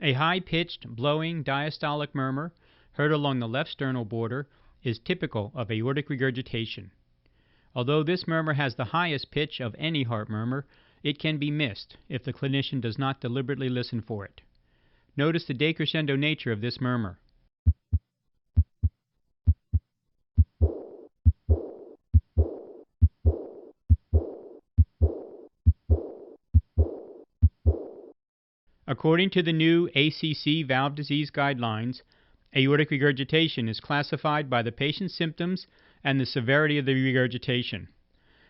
A high-pitched, blowing diastolic murmur heard along the left sternal border is typical of aortic regurgitation. Although this murmur has the highest pitch of any heart murmur, it can be missed if the clinician does not deliberately listen for it. Notice the decrescendo nature of this murmur. According to the new ACC valve disease guidelines, aortic regurgitation is classified by the patient's symptoms and the severity of the regurgitation.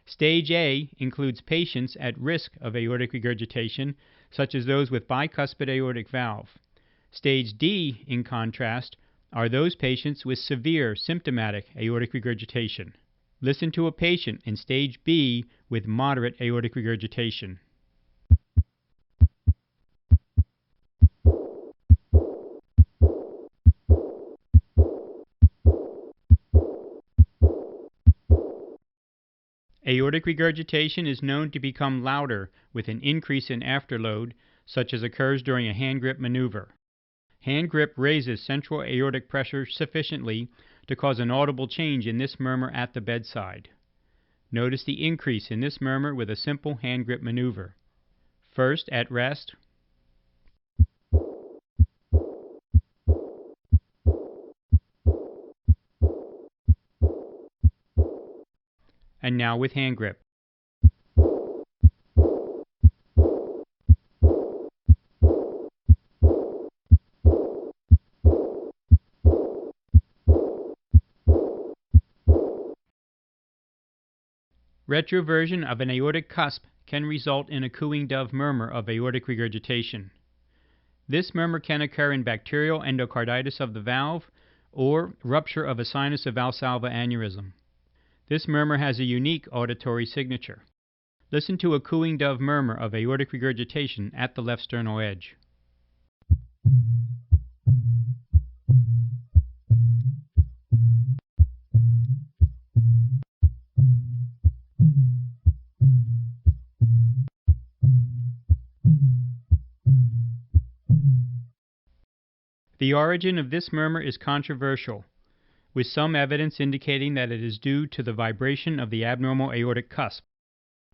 Stage A includes patients at risk of aortic regurgitation, such as those with bicuspid aortic valve. Stage D, in contrast, are those patients with severe symptomatic aortic regurgitation. Listen to a patient in Stage B with moderate aortic regurgitation. Aortic regurgitation is known to become louder with an increase in afterload, such as occurs during a hand grip maneuver. Hand grip raises central aortic pressure sufficiently to cause an audible change in this murmur at the bedside. Notice the increase in this murmur with a simple hand grip maneuver. First at rest, and now with hand grip. Retroversion of an aortic cusp can result in a cooing dove murmur of aortic regurgitation. This murmur can occur in bacterial endocarditis of the valve or rupture of a sinus of Valsalva aneurysm. This murmur has a unique auditory signature. Listen to a cooing dove murmur of aortic regurgitation at the left sternal edge. The origin of this murmur is controversial, with some evidence indicating that it is due to the vibration of the abnormal aortic cusp,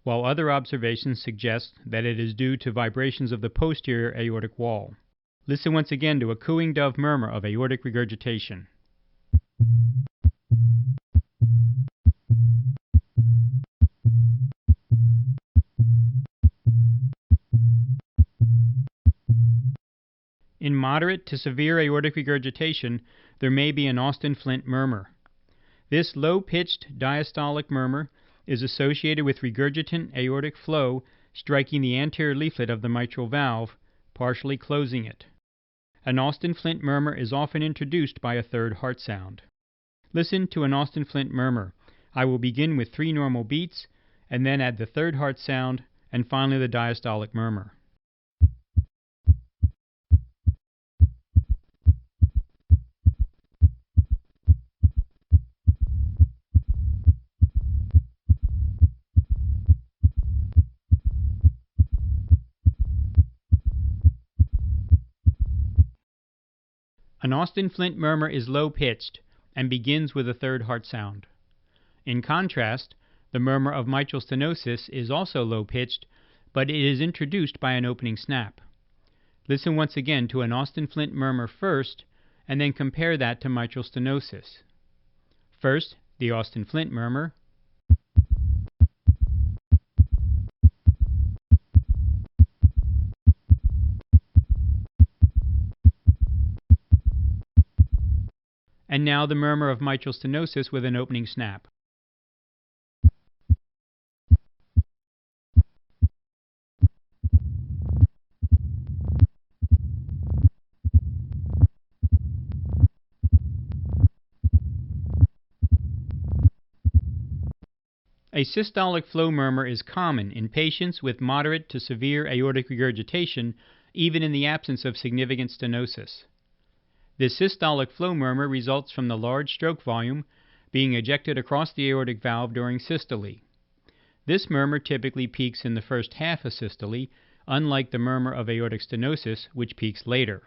while other observations suggest that it is due to vibrations of the posterior aortic wall. Listen once again to a cooing dove murmur of aortic regurgitation. In moderate to severe aortic regurgitation, there may be an Austin-Flint murmur. This low-pitched diastolic murmur is associated with regurgitant aortic flow striking the anterior leaflet of the mitral valve, partially closing it. An Austin-Flint murmur is often introduced by a third heart sound. Listen to an Austin-Flint murmur. I will begin with 3 normal beats, and then add the third heart sound, and finally the diastolic murmur. An Austin-Flint murmur is low-pitched and begins with a third heart sound. In contrast, the murmur of mitral stenosis is also low-pitched, but it is introduced by an opening snap. Listen once again to an Austin-Flint murmur first, and then compare that to mitral stenosis. First, the Austin-Flint murmur, and now the murmur of mitral stenosis with an opening snap. A systolic flow murmur is common in patients with moderate to severe aortic regurgitation, even in the absence of significant stenosis. This systolic flow murmur results from the large stroke volume being ejected across the aortic valve during systole. This murmur typically peaks in the first half of systole unlike the murmur of aortic stenosis, which peaks later.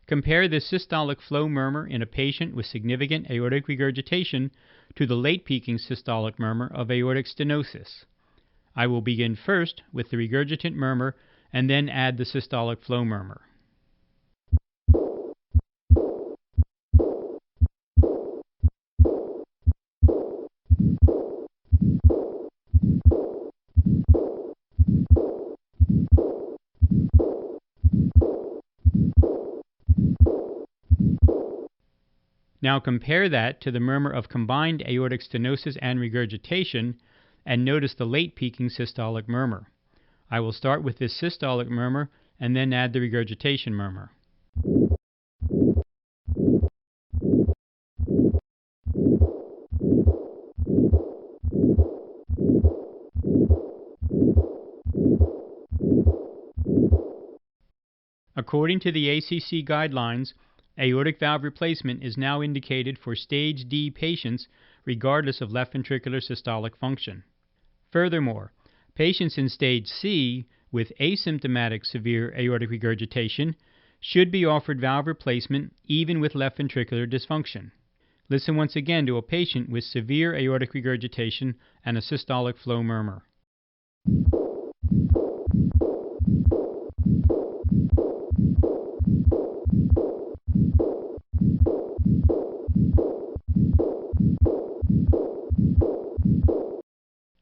Compare this systolic flow murmur in a patient with significant aortic regurgitation to the late peaking systolic murmur of aortic stenosis. I will begin first with the regurgitant murmur and then add the systolic flow murmur. Now compare that to the murmur of combined aortic stenosis and regurgitation, and notice the late peaking systolic murmur. I will start with this systolic murmur and then add the regurgitation murmur. According to the ACC guidelines, aortic valve replacement is now indicated for stage D patients regardless of left ventricular systolic function. Furthermore, patients in stage C with asymptomatic severe aortic regurgitation should be offered valve replacement even with left ventricular dysfunction. Listen once again to a patient with severe aortic regurgitation and a systolic flow murmur.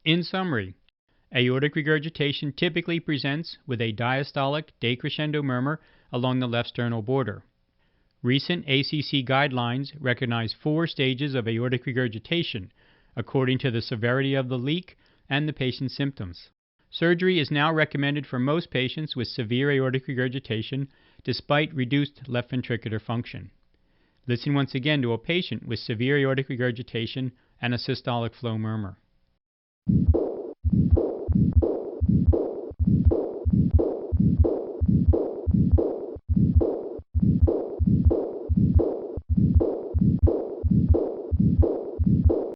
In summary, aortic regurgitation typically presents with a diastolic decrescendo murmur along the left sternal border. Recent ACC guidelines recognize 4 stages of aortic regurgitation according to the severity of the leak and the patient's symptoms. Surgery is now recommended for most patients with severe aortic regurgitation despite reduced left ventricular function. Listen once again to a patient with severe aortic regurgitation and a systolic flow murmur.